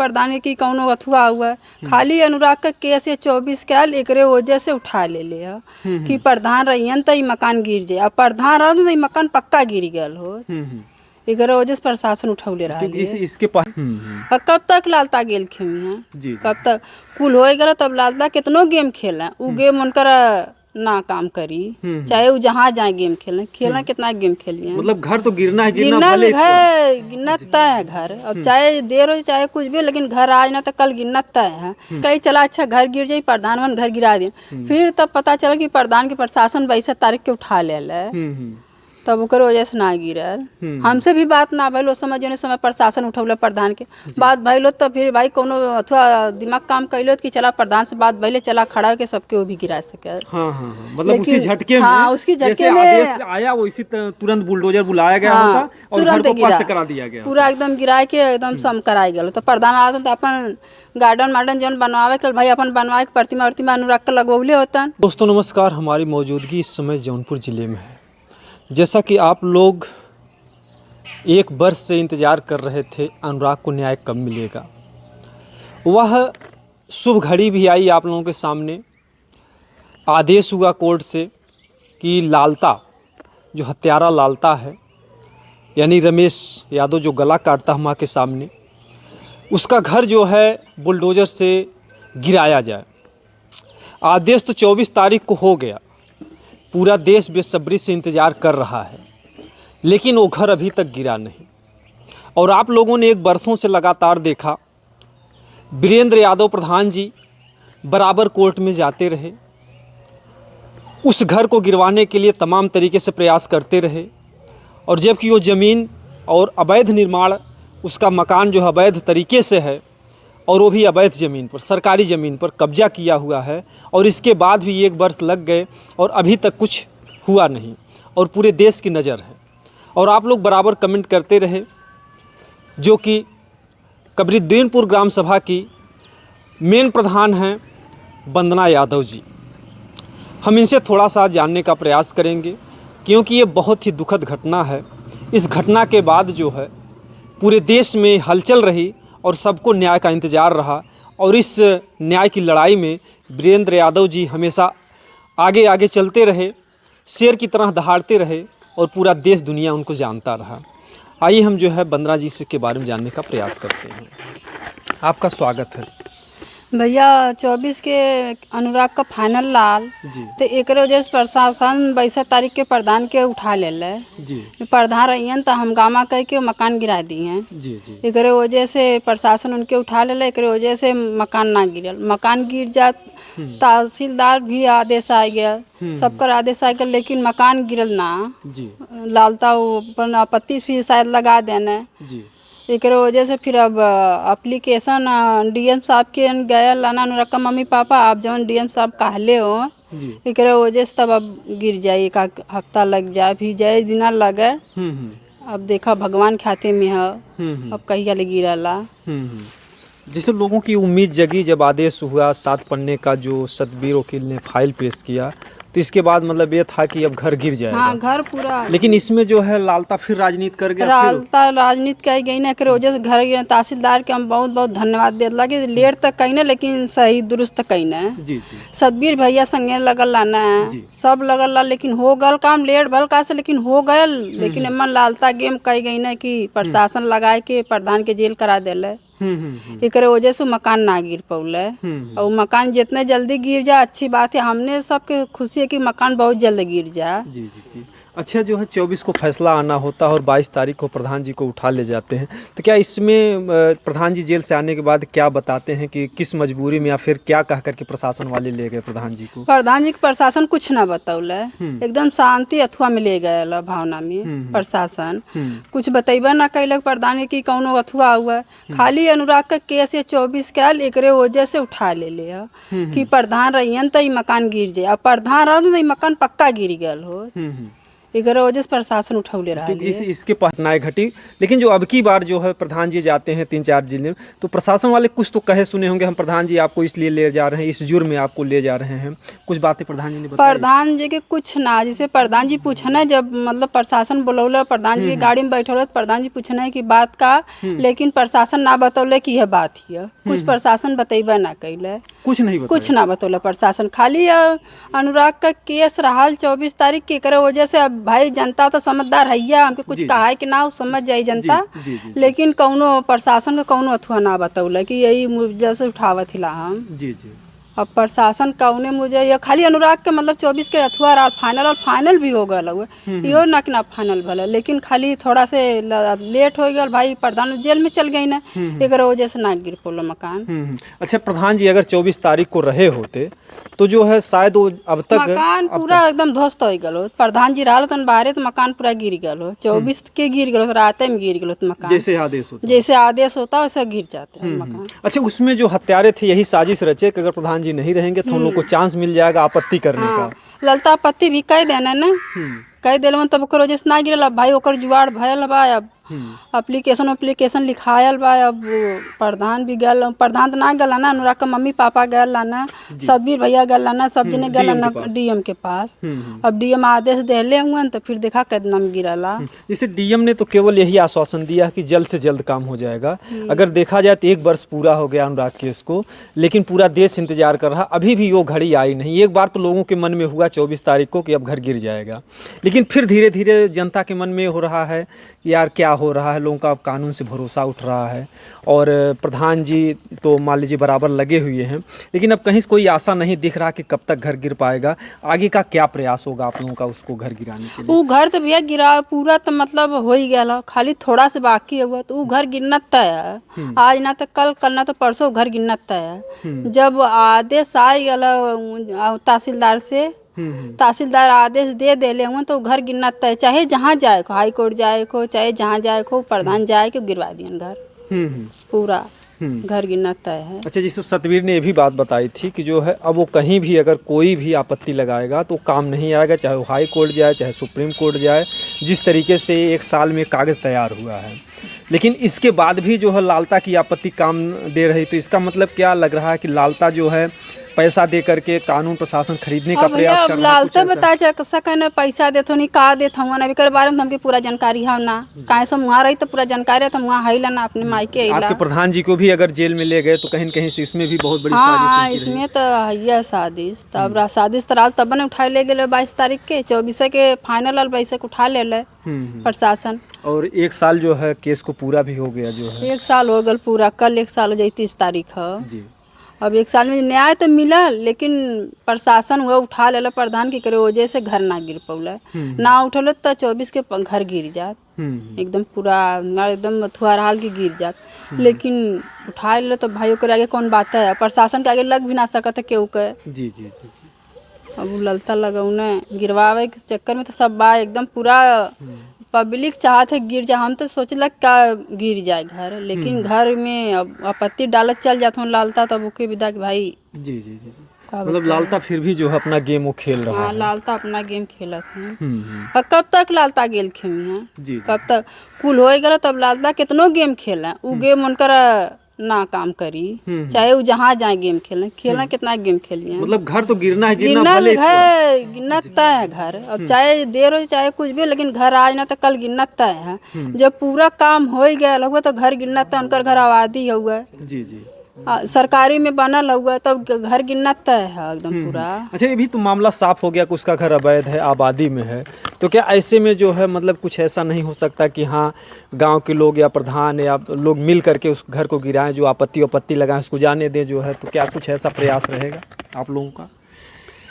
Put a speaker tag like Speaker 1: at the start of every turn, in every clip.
Speaker 1: प्रधान की कौनो अथुआ हुआ खाली अनुराग का केस ये 24 कैल एकरे वजह से उठा ले कि प्रधान रहियन तो मकान गिर जाए अब प्रधान रह तो मकान पक्का गिर गल हो एकरे वजह से प्रशासन उठौले रहा
Speaker 2: इसके पास
Speaker 1: कब तक लालता गेल खेमी कब तक कुल हो गया तब लालता कितनो गेम खेला उ गेम उनकर ना काम करी चाहे वो जहाँ जाए गेम खेलना कितना गेम खेलिए
Speaker 2: मतलब घर तो गिरना है
Speaker 1: गिरनता है घर अब चाहे देर हो चाहे कुछ भी लेकिन घर आज ना तो कल गिरनता है कहीं चला अच्छा घर गिर जाये प्रधान घर गिरा दे फिर तब पता चला कि प्रधान के प्रशासन 22 तारीख के उठा ले तब ओकर वजह से ना गिरल हमसे भी बात ना भइल उस समय जो समय प्रशासन उठौले प्रधान के बात भइल तो फिर भाई कोनो अथवा दिमाग काम कैलो कि चला प्रधान से बात भइले चला खड़ा होके सबके वो भी गिरा सके
Speaker 2: मतलब उसी झटके में
Speaker 1: उसकी झटके में
Speaker 2: आदेश आया वैसे तुरंत बुलडोजर बुलाया गया होता और घर को पस्त करा दिया गया
Speaker 1: पूरा एकदम गिरा के एकदम सम कराई गया तो प्रधान आते तो अपन गार्डन जौन बनवावे कल भाई अपन बनवाए प्रतिमा अनुराग के लगवले होता।
Speaker 2: दोस्तों नमस्कार, हमारी मौजूदगी इस समय जौनपुर जिले में है। जैसा कि आप लोग एक वर्ष से इंतज़ार कर रहे थे अनुराग को न्याय कब मिलेगा, वह शुभ घड़ी भी आई आप लोगों के सामने। आदेश हुआ कोर्ट से कि लालता जो हत्यारा लालता है यानी रमेश यादव जो गला काटता है माँ के सामने, उसका घर जो है बुलडोज़र से गिराया जाए। आदेश तो 24 तारीख को हो गया, पूरा देश बेसब्री से इंतज़ार कर रहा है, लेकिन वो घर अभी तक गिरा नहीं। और आप लोगों ने एक बरसों से लगातार देखा वीरेंद्र यादव प्रधान जी बराबर कोर्ट में जाते रहे, उस घर को गिरवाने के लिए तमाम तरीके से प्रयास करते रहे। और जबकि वो ज़मीन और अवैध निर्माण, उसका मकान जो अवैध तरीके से है और वो भी अवैध ज़मीन पर, सरकारी ज़मीन पर कब्जा किया हुआ है, और इसके बाद भी 1 वर्ष लग गए और अभी तक कुछ हुआ नहीं और पूरे देश की नज़र है। और आप लोग बराबर कमेंट करते रहे, जो कि कबरीद्दीनपुर ग्राम सभा की मेन प्रधान हैं वंदना यादव जी। हम इनसे थोड़ा सा जानने का प्रयास करेंगे क्योंकि ये बहुत ही दुखद घटना है। इस घटना के बाद जो है पूरे देश में हलचल रही और सबको न्याय का इंतज़ार रहा, और इस न्याय की लड़ाई में वीरेंद्र यादव जी हमेशा आगे आगे चलते रहे, शेर की तरह दहाड़ते रहे और पूरा देश दुनिया उनको जानता रहा। आइए हम जो है वंदना जी के बारे में जानने का प्रयास करते हैं। आपका स्वागत है
Speaker 1: भैया। 24 के अनुराग का फाइनल लाल तो एक वजह से प्रशासन 22 तारीख के प्रधान के उठा ले प्रधान रहियन तो हंगामा कह के मकान गिरा दिए एक वजह से प्रशासन उनके उठा ले एक वजह से मकान ना गिरल। मकान गिर जात तहसीलदार भी आदेश आ गया, सबकर आदेश आ गया, लेकिन मकान गिरल ना। लालता अपन आपत्ति भी शायद लगा देने एक वजह से फिर अब एप्लीकेशन डीएम साहब के गया लाना अनुराग का मम्मी पापा आप जवन डीएम साहब कहले हो एक वजह से तब अब गिर जाए, 1 हफ्ता लग जाए भी जाए दिना लगे। अब देखा भगवान खाते में है अब कहीं ले गिरला।
Speaker 2: जैसे लोगों की उम्मीद जगी जब आदेश हुआ 7 पन्ने का जो सतबीर वकील ने फाइल पेश किया, तो इसके बाद मतलब ये था कि अब घर गिर जाएगा।
Speaker 1: हाँ, घर पूरा।
Speaker 2: लेकिन इसमें जो है लालता फिर राजनीति कर गया।
Speaker 1: लालता राजनीति कही गई ना कर वजह से घर गिरा। तहसीलदार के हम बहुत बहुत धन्यवाद दे लगे, लेट तक कहीं ना लेकिन सही दुरुस्त कहीं ना। सतबीर भैया संगे लगल लाना सब लगल ला, लेकिन हो गल काम लेट भल का से लेकिन हो गए। लेकिन एमन लालता गेम कही गई ना कि प्रशासन लगाए के प्रधान के जेल करा दिले एक वजह से मकान ना गिर पौले। और मकान जितने जल्दी गिर जाए अच्छी बात है, हमने सबके खुशी है कि मकान बहुत जल्द गिर जाए।
Speaker 2: जी। अच्छा, जो है 24 को फैसला आना होता है और 22 तारीख को प्रधान जी को उठा ले जाते हैं, तो क्या इसमें प्रधान जी जेल से आने के बाद क्या बताते हैं कि किस मजबूरी में या फिर क्या कह करके प्रशासन वाले ले गए प्रधान जी को?
Speaker 1: प्रधान जी के प्रशासन कुछ ना बतौले, एकदम शांति अथवा में ले गए भावना में। प्रशासन कुछ बतेबा ना कैलक प्रधान की कौनो अथवा हुआ खाली अनुराग का केस ये 24 कैल एक वजह से उठा ले कि प्रधान रहियन तो मकान गिर जाए। अब प्रधान रह तो मकान पक्का गिर गल हो एकरे वजह से प्रशासन उठौले रहा
Speaker 2: इसके घटनाएं घटी। लेकिन जो अब की बार जो है प्रधान जी जाते हैं 3-4 जिले में, तो प्रशासन वाले कुछ तो कहे सुने होंगे, हम प्रधान जी आपको इसलिए ले जा रहे हैं, इस जुर्म में आपको ले जा रहे हैं, कुछ बातें प्रधान जी ने बताई?
Speaker 1: प्रधान जी के कुछ ना, जैसे प्रधान जी पूछना जब मतलब प्रशासन बोलौला, प्रधान जी की गाड़ी में बैठे तो प्रधान जी पूछना है कि बात का, लेकिन प्रशासन ना बतौले कि यह बात ही कुछ प्रशासन बतेबा ना कैले, कुछ ना बतौले प्रशासन। खाली अनुराग का केस रहा 24 तारीख के, करे वजह से अब भाई जनता तो समझदार है, हमके कुछ कहा है कि ना समझ जाए जनता, लेकिन कौनो प्रशासन का कौनो अथवा ना बतौले कि यही मुझे से उठावत हिला हम। अब प्रशासन कौने मुझे या खाली अनुराग के मतलब 24 के अथवा और फाइनल भी हो गया हुआ, यो ना कि ना फाइनल भला, लेकिन खाली थोड़ा से लेट हो गया भाई, प्रधान जेल में चल गई ना, एक वजह से ना गिर पड़ो मकान।
Speaker 2: अच्छा प्रधान जी अगर 24 तारीख को रहे होते तो जो है शायद वो अब तक
Speaker 1: मकान पूरा एकदम ध्वस्त हो गलो। प्रधान जी रहा तो बाहर तो मकान पूरा गिर गलो, 24 के गिर गलो, रात में गिर गलो तो मकान, जैसे आदेश होता वैसे गिर जाते हैं मकान।
Speaker 2: अच्छा उसमें जो हत्यारे थे यही साजिश रचे कि अगर प्रधान जी नहीं रहेंगे तो हम लोग को चांस मिल जाएगा आपत्ति करने का।
Speaker 1: ललता आपत्ति भी कह देना ना, कह दिल तब ओकर वजह से ना गिरल, भाई ओकर जुआड़ भयल बा, अब एप्लीकेशन लिखायल बा, अब प्रधान भी गल, प्रधान तो ना गल ना, अनुराग का मम्मी पापा गल लाना, सतबीर भैया गल लाना, सब जने गल लाना डीएम के पास। अब डीएम आदेश देले हुए तो फिर देखा कदम गिरला।
Speaker 2: जैसे डीएम ने तो केवल यही आश्वासन दिया कि जल्द से जल्द काम हो जाएगा। अगर देखा जाए तो 1 वर्ष पूरा हो गया अनुराग केस को, लेकिन पूरा देश इंतजार कर रहा, अभी भी वो घड़ी आई नहीं। एक बार तो लोगों के मन में हुआ 24 तारीख को कि अब घर गिर जाएगा, लेकिन फिर धीरे धीरे जनता के मन में हो रहा है कि यार क्या हो रहा है, लोगों का अब कानून से भरोसा उठ रहा है। और प्रधान जी तो मान लीजिए बराबर लगे हुए हैं, लेकिन अब कहीं से कोई आशा नहीं दिख रहा कि कब तक घर गिर पाएगा। आगे का क्या प्रयास होगा आप लोगों का उसको घर गिराने के लिए?
Speaker 1: वो घर तो भैया गिरा पूरा तो मतलब हो ही गया, खाली थोड़ा से बाकी हुआ, तो वो घर गिरना तय है। आज ना तो कल ना तो परसों घर गिरना तय है। जब आदेश आ गया तहसीलदार से, तहसीलदार आदेश दे देले हुए तो घर गिरना तय, चाहे जहाँ जाए को, हाई कोर्ट जाए को, चाहे जहाँ जाए को, प्रधान जाए को गिरवा दिया घर पूरा, घर गिरना तय है।
Speaker 2: अच्छा जिस सतबीर ने ये भी बात बताई थी कि जो है अब वो कहीं भी अगर कोई भी आपत्ति लगाएगा तो काम नहीं आएगा, चाहे वो हाई कोर्ट जाए चाहे सुप्रीम कोर्ट जाए। जिस तरीके से 1 साल में कागज़ तैयार हुआ है, लेकिन इसके बाद भी जो है लालता की आपत्ति काम दे रही, तो इसका मतलब क्या लग रहा है कि लालता जो है पैसा दे करके कानून प्रशासन खरीदने का प्रयास कर रहा है?
Speaker 1: लालता बता सकन पैसा देथो नहीं का देथ हम अभी कर बारे में हमके पूरा जानकारी है ना, काहे से वहाँ रही तो पूरा जानकारी है, तो वहाँ हैला ना अपने मायके हैला।
Speaker 2: आपके प्रधान जी को भी अगर जेल में ले गए तो कहीं न कहीं से इसमें भी बहुत बड़ी
Speaker 1: हाँ इसमें तो है साजिश, तब साजिश तराल तब ने उठा ले गए 22 तारीख के, 24 के फाइनल पैसे को उठा ले प्रशासन।
Speaker 2: और 1 साल जो है केस को पूरा भी हो गया, जो है
Speaker 1: 1 साल हो गया पूरा, कल 1 साल हो जाए 30 तारीख है। अब 1 साल में न्याय तो मिला, लेकिन प्रशासन वह उठा लेला प्रधान की करे वजह से घर ना गिर पौला, ना उठल तो 24 के घर गिर जात, एकदम पूरा एकदम थुआर हाल के गिर जात। लेकिन उठा ले तो भाइयों के आगे कौन बात है, प्रशासन के आगे लग भी ना सकता केहू के।
Speaker 2: जी जी जी।
Speaker 1: अब ललता लगौने गिरवावे के चक्कर में तो सब बा एकदम पूरा पब्लिक चाहत है गिर जाए। हम तो सोचलक का गिर जाए घर, लेकिन घर में आपत्ति डालत चल जाता हूँ लालता, तब ओके विदा कि भाई
Speaker 2: जी जी जी मतलब लालता फिर भी जो है अपना गेम वो खेल रहा है।
Speaker 1: हाँ लालता अपना गेम खेलत है। कब तक लालता गेल खेमी है, कब तक कुल हो गया तब लालता कितनो गेम खेला, वो गेम उनकर ना काम करी, चाहे वो जहाँ जाए गेम खेलना कितना गेम खेलिए।
Speaker 2: मतलब घर तो गिरना है,
Speaker 1: गिरना तय है घर, अब चाहे देर हो चाहे कुछ भी, लेकिन घर आज ना तो कल गिरना तय है। जब पूरा काम हो गया लगभग तो घर गिरना तय, उनकर घर आबादी हुआ
Speaker 2: जी जी
Speaker 1: सरकारी में बनल हुआ तब घर गिरना तय है एकदम पूरा।
Speaker 2: अच्छा ये भी तो मामला साफ हो गया कि उसका घर अवैध है, आबादी में है, तो क्या ऐसे में जो है मतलब कुछ ऐसा नहीं हो सकता कि हाँ गांव के लोग या प्रधान या लोग मिल करके उस घर को गिराएं, जो आपत्ति लगाएं उसको जाने दें जो है, तो क्या कुछ ऐसा प्रयास रहेगा आप लोगों का?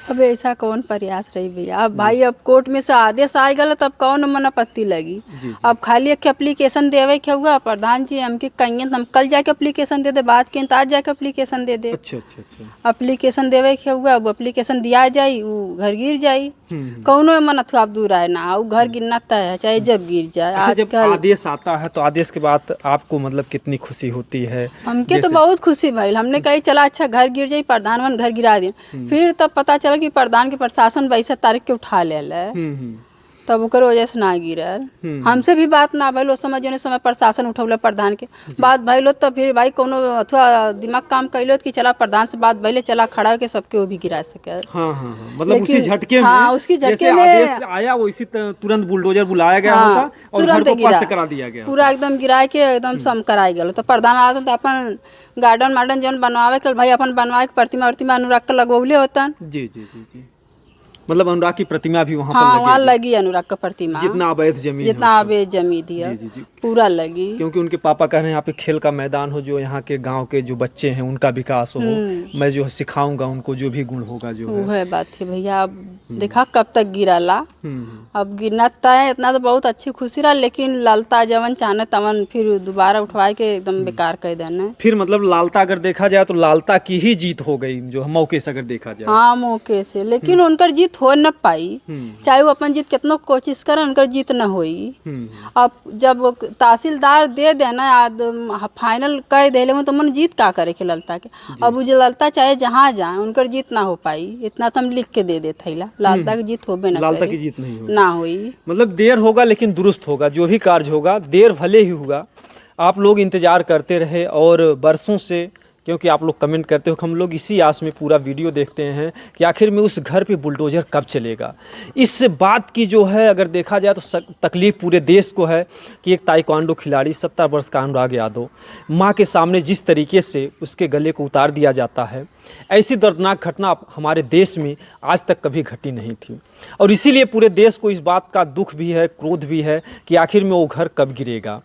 Speaker 1: अब ऐसा कौन प्रयास रही भैया, अब भाई अब कोर्ट में से आदेश आ गया तब कौन मन आपत्ति लगी। अब खाली एक एप्लीकेशन देवे के हुआ प्रधान जी हमके कहिए हम कल जाके एप्लीकेशन दे दे, बाद के आज जाके एप्लीकेशन दे दे।
Speaker 2: अच्छा अच्छा अच्छा
Speaker 1: एप्लीकेशन देवे के हुआ, अब एप्लीकेशन दिया जाये वो घर गिर जाये, कौनो मन अथवा अब दूर आए ना, वो घर गिरना तय है चाहे जब गिर जाए।
Speaker 2: अच्छा, जब आदेश आता है तो आदेश के बाद आपको मतलब कितनी खुशी होती है?
Speaker 1: हमके तो बहुत खुशी भाई, हमने कही चला अच्छा घर गिर जाये, प्रधान घर गिरा दिए, फिर तब पता चला कि प्रधान के प्रशासन 22 तारीख के उठा ले। तब ओकर वजह से ना गिरल। हमसे भी बात ना भइल उस समय, जौने समय प्रशासन उठौले प्रधान के बात भइल तो फिर भाई कोनो अथवा दिमाग काम कैलो कि चला प्रधान से बात भइले, चला खड़ा होके सबके वो भी गिरा सके।
Speaker 2: हाँ हाँ हाँ, मतलब उसी झटके में,
Speaker 1: हाँ, उसकी झटके
Speaker 2: जैसे
Speaker 1: में
Speaker 2: आदेश आया वैसी तुरंत बुलडोजर बुलाया गया होता और घर को ध्वस्त करा दिया गया,
Speaker 1: पूरा एकदम गिरा के एकदम सम कराई गल। तो प्रधान आते तो अपन गार्डन मार्डन जौन बनवावे के भाई अपन बनवाए के प्रतिमा अनुराग के लगवले होता।
Speaker 2: जी जी जी जी, मतलब अनुराग की प्रतिमा भी वहाँ
Speaker 1: हाँ,
Speaker 2: पर
Speaker 1: वहाँ लगी अनुराग का प्रतिमा,
Speaker 2: जितना अवैध जमीन,
Speaker 1: जितना अवैध जमीन दिया पूरा लगी।
Speaker 2: क्योंकि उनके पापा कह रहे हैं यहाँ पे खेल का मैदान हो, जो यहाँ के गांव के जो बच्चे हैं उनका विकास हो, मैं जो सिखाऊंगा उनको जो भी गुण होगा जो
Speaker 1: है बात है भैया। अब देखा कब तक गिराला, अब गिरना तय इतना तो बहुत अच्छी खुशी रहा, लेकिन लालता जवन चाहने तवन फिर दोबारा उठवाए के एकदम बेकार कर देना।
Speaker 2: फिर मतलब लालता अगर देखा जाए तो लालता की ही जीत हो गई, जो मौके से अगर देखा जाए।
Speaker 1: हाँ, मौके से, लेकिन उनकर जीत हो न पाई, चाहे वो अपन जीत कितना कोशिश करे उनकर जीत न होई। अब जब तहसीलदार दे देना फाइनल कह दे तो मन जीत का करे के ललता के। अब जो ललता चाहे जहाँ जाए उनकर जीत ना हो पाई, इतना तो हम लिख के दे देते लालता की जीत होबे ना,
Speaker 2: लालता की जीत नहीं
Speaker 1: ना हुई।
Speaker 2: मतलब देर होगा लेकिन दुरुस्त होगा, जो भी कार्य होगा देर भले ही होगा। आप लोग इंतजार करते रहे और बरसों से, क्योंकि आप लोग कमेंट करते हो, हम लोग इसी आस में पूरा वीडियो देखते हैं कि आखिर में उस घर पे बुलडोज़र कब चलेगा। इस बात की जो है अगर देखा जाए तो तकलीफ़ पूरे देश को है कि एक ताइक्वांडो खिलाड़ी 17 वर्ष का अनुराग यादव माँ के सामने जिस तरीके से उसके गले को उतार दिया जाता है, ऐसी दर्दनाक घटना हमारे देश में आज तक कभी घटी नहीं थी। और इसीलिए पूरे देश को इस बात का दुख भी है, क्रोध भी है कि आखिर में वो घर कब गिरेगा।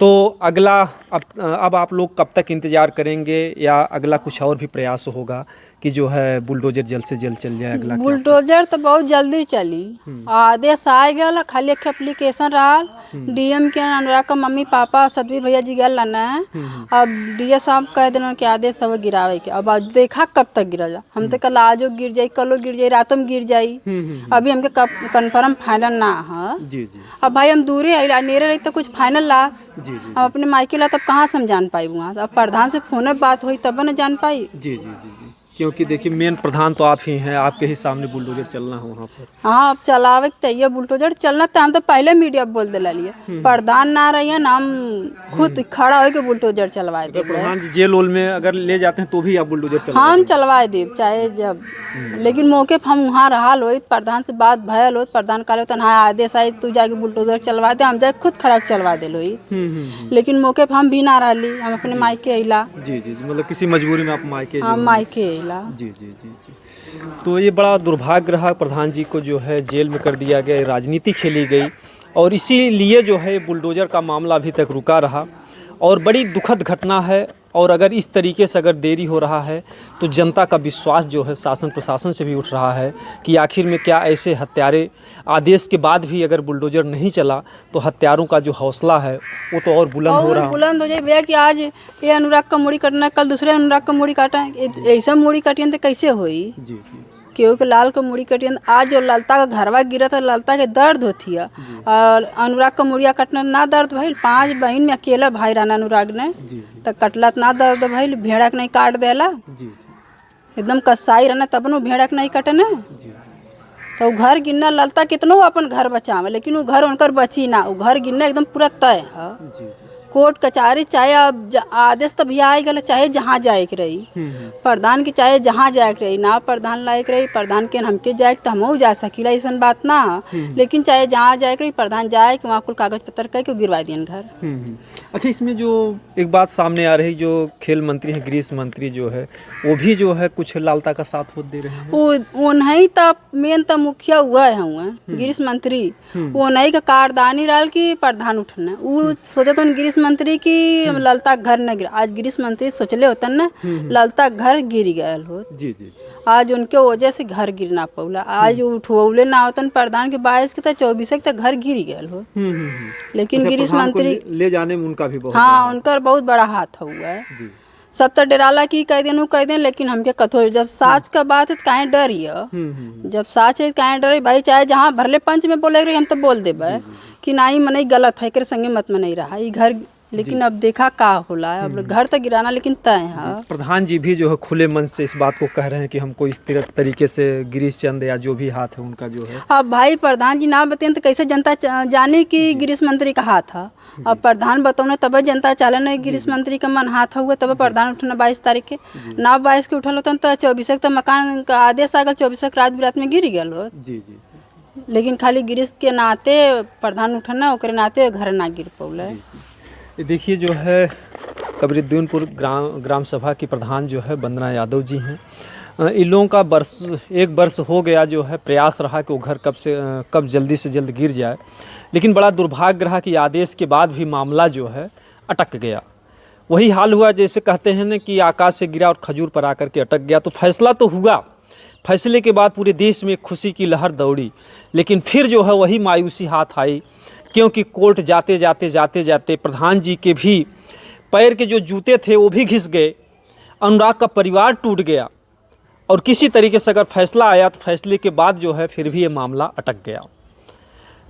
Speaker 2: तो अगला अब आप लोग कब तक इंतज़ार करेंगे, या अगला कुछ और भी प्रयास होगा कि जो है बुलडोजर जल्द से जल्द चल जाए? अगला
Speaker 1: बुलडोजर तो बहुत जल्दी चली, आदेश आ गया, खाली एक एप्लीकेशन रहा डीएम के अनुराग का मम्मी पापा सतवीर भैया जी गल लाना है। अब डीएम साहब कह देना कि आदेश सब गिरावे के। अब देखा कब तक गिरला, हम तो कल आजो गिर जाई, कलो गिर जाई, रातों में गिर जाई, अभी हमके कंफर्म फाइनल ना है। जी जी, अब भाई हम दूरे आई नेरे रही तो कुछ फाइनल ला, हम अपने मायके ला तब कहाँ से हम जान पाई वहाँ। अब प्रधान से फोन बात हुई तब न जान पाई। जी जी जी,
Speaker 2: क्योंकि देखिए मेन प्रधान तो आप ही हैं, आपके ही सामने बुलडोजर चलना हो वहाँ पर।
Speaker 1: हाँ, अब चलावे चाहिए बुलडोजर चलना, तो हम तो पहले मीडिया बोल दे लिए प्रधान ना रही है ना, हम खुद खड़ा होकर बुलडोजर चलवाए दे।
Speaker 2: प्रधान जेल ओल में अगर ले जाते हैं तो भी आप बुलडोजर चलवाए?
Speaker 1: हाँ, हम चलवाए दे चाहे जब, लेकिन मौके पर हम वहाँ रहा लो, प्रधान से बात भयल हो, प्रधान कहा तो हाँ आदेश आई तू जाके बुलडोजर चलवा दे, हम जाए खुद खड़ा चलवा दे लो। लेकिन मौके पर हम भी ना रही, हम अपने मायके अला।
Speaker 2: जी जी, मतलब किसी मजबूरी में आप मायके?
Speaker 1: हाँ, मायके अला।
Speaker 2: जी जी जी जी, तो ये बड़ा दुर्भाग्य रहा, प्रधान जी को जो है जेल में कर दिया गया, राजनीति खेली गई और इसीलिए जो है बुलडोज़र का मामला अभी तक रुका रहा और बड़ी दुखद घटना है। और अगर इस तरीके से अगर देरी हो रहा है तो जनता का विश्वास जो है शासन प्रशासन से भी उठ रहा है कि आखिर में क्या ऐसे हत्यारे, आदेश के बाद भी अगर बुलडोज़र नहीं चला तो हत्यारों का जो हौसला है वो तो और बुलंद हो रहा है,
Speaker 1: बुलंद हो जाए भैया कि आज ये अनुराग का मूड़ी काटना है, कल दूसरे अनुराग का मूड़ी काटा है, ऐसा मूड़ी काटियन तो कैसे होई? जी जी, क्योंकि लाल का मूड़ी कटियन आज जो ललता का घरवा गिरा था, ललता के दर्द होती है और अनुराग का मुड़िया कटना ना दर्द भाई। 5 बहन में अकेला भाई रहना अनुराग ने, तो कटला ना दर्द भाई, भेड़क नहीं काट देला, एकदम कसाई रहना तब न भेड़क नहीं कटना। तो घर गिरना ललता कितनो अपन घर बचावे, लेकिन वो घर उनकर बची ना, वो घर गिरना एकदम पूरा तय है। कोर्ट कचहरी चाहे अब आदेश तो भैया आई गल, चाहे जहाँ जाए के रही प्रधान की, चाहे जहाँ जाए के रही ना, प्रधान लायक रही प्रधान के हमके जाए तो हम जा सकीला, ऐसा बात ना। लेकिन चाहे जहाँ जाए के रही प्रधान जाए कि वहाँ कुल कागज पत्र करके गिरवा दिए घर।
Speaker 2: अच्छा, इसमें जो एक बात सामने आ रही, जो खेल मंत्री है गिरीश मंत्री जो है वो भी जो है कुछ लालता का साथ होते दे रहे हैं।
Speaker 1: वो नहीं तो मेन तो मुखिया हुआ है गिरीश मंत्री, वो नहीं का कारदानी डाल की प्रधान उठना, वो सोचे तो गिरीश मंत्री की ललता घर न गिरा। आज गिरीश मंत्री सोचले होतन ना ललता घर गिर गया हो, जी जी, आज उनके वजह से घर गिरना पौला। आज उठवले ना होतन प्रधान के 22 के 24 तक घर गिर गया हो। लेकिन गिरीश मंत्री
Speaker 2: ले जाने में उनका भी बहुत,
Speaker 1: हाँ उनका बहुत बड़ा हाथ हुआ है। सब तो डराला की कह दें, लेकिन हमके कथो जब साच का बात है तो काहे डरिए, जब साच है काहे डरे भाई। चाहे जहाँ भरले पंच में बोले रही हम तो बोल देबे कि नहीं मने गलत है, के संगे मत में नहीं रहा, ये घर लेकिन अब देखा का होला है। अब घर तो गिराना लेकिन तय है।
Speaker 2: प्रधान जी भी जो है खुले मन से इस बात को कह रहे हैं कि हमको इस तरीके से गिरीश चंद या जो भी हाथ है उनका जो है।
Speaker 1: अब भाई प्रधान जी ना बताएं तो कैसे जनता जाने कि गिरीश मंत्री का हाथ है। अब प्रधान बताओ तब जनता चाले ना गिरीश मंत्री का मन हाथ हुआ तब प्रधान उठना 22 तारीख के ना 22 के उठल होता तो 24 तक मकान का आदेश आ गया, 24 रात बिरात में गिर गया हो।
Speaker 2: जी जी।
Speaker 1: लेकिन खाली गिरीश के नाते प्रधान उठना ओकरे नाते घर ना गिर पौले।
Speaker 2: ये देखिए जो है कबीरुद्दीनपुर ग्राम सभा की प्रधान जो है वंदना यादव जी हैं। इन लोगों का एक वर्ष हो गया जो है प्रयास रहा कि वो घर कब जल्दी से जल्द गिर जाए, लेकिन बड़ा दुर्भाग्य रहा कि आदेश के बाद भी मामला जो है अटक गया। वही हाल हुआ जैसे कहते हैं ना कि आकाश से गिरा और खजूर पर आकर के अटक गया। तो फैसला तो हुआ, फैसले के बाद पूरे देश में खुशी की लहर दौड़ी, लेकिन फिर जो है वही मायूसी हाथ आई, क्योंकि कोर्ट जाते जाते प्रधान जी के भी पैर के जो जूते थे वो भी घिस गए, अनुराग का परिवार टूट गया और किसी तरीके से अगर फैसला आया तो फैसले के बाद जो है फिर भी ये मामला अटक गया।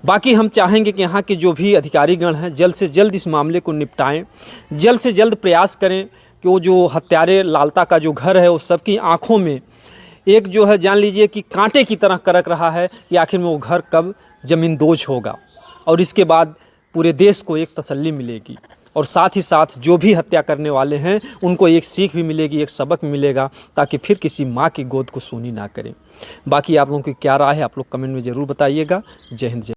Speaker 2: बाकी हम चाहेंगे कि यहाँ के जो भी अधिकारीगण हैं जल्द से जल्द इस मामले को निपटाएं, जल्द से जल्द प्रयास करें कि वो जो हत्यारे लालता का जो घर है वो सबकी आँखों में एक जो है जान लीजिए कि कांटे की तरह करक रहा है कि आखिर में वो घर कब ज़मींदोज होगा, और इसके बाद पूरे देश को एक तसल्ली मिलेगी और साथ ही साथ जो भी हत्या करने वाले हैं उनको एक सीख भी मिलेगी, एक सबक मिलेगा, ताकि फिर किसी माँ की गोद को सूनी ना करें। बाकी आप लोगों की क्या राय है आप लोग कमेंट में ज़रूर बताइएगा। जय हिंद।